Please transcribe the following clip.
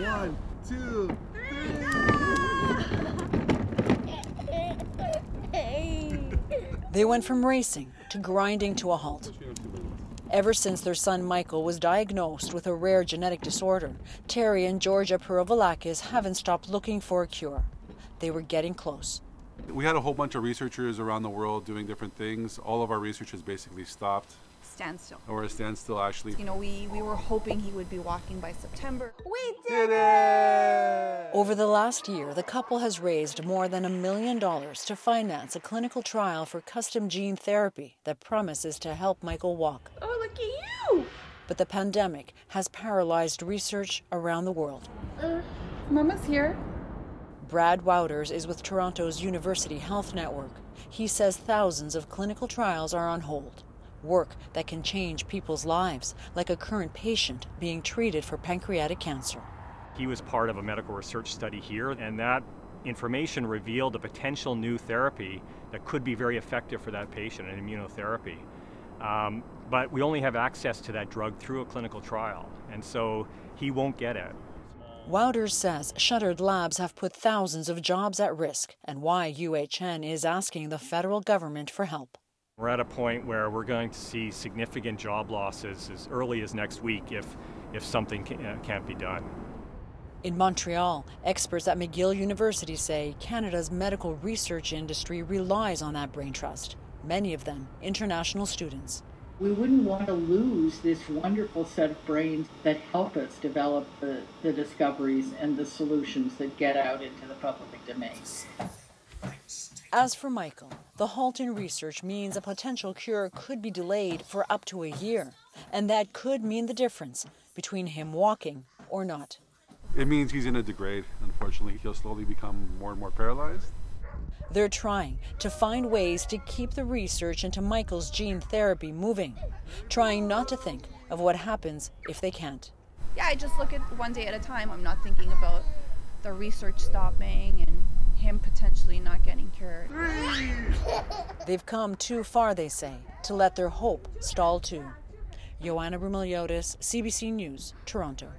1, 2, 3. They went from racing to grinding to a halt. Ever since their son Michael was diagnosed with a rare genetic disorder, Terry and Georgia Perovalakis haven't stopped looking for a cure. They were getting close. We had a whole bunch of researchers around the world doing different things. All of our research has basically stopped. Standstill. Or a standstill, actually. You know, we were hoping he would be walking by September. We did it! Over the last year, the couple has raised more than $1 million to finance a clinical trial for custom gene therapy that promises to help Michael walk. Oh, look at you! But the pandemic has paralyzed research around the world. Mama's here. Brad Wouters is with Toronto's University Health Network. He says thousands of clinical trials are on hold. Work that can change people's lives, like a current patient being treated for pancreatic cancer. He was part of a medical research study here, and that information revealed a potential new therapy that could be very effective for that patient, an immunotherapy. But we only have access to that drug through a clinical trial, and so he won't get it. Wouters says shuttered labs have put thousands of jobs at risk, and why UHN is asking the federal government for help. We're at a point where we're going to see significant job losses as early as next week if something can't be done. In Montreal, experts at McGill University say Canada's medical research industry relies on that brain trust, many of them international students. We wouldn't want to lose this wonderful set of brains that help us develop the discoveries and the solutions that get out into the public domain. As for Michael, the halt in research means a potential cure could be delayed for up to a year, and that could mean the difference between him walking or not. It means he's going to degrade. Unfortunately, he'll slowly become more and more paralyzed. They're trying to find ways to keep the research into Michael's gene therapy moving, trying not to think of what happens if they can't. Yeah, I just look at one day at a time. I'm not thinking about the research stopping and him potentially not getting cured. They've come too far, they say, to let their hope stall too. Joanna Brumiliotis, CBC News, Toronto.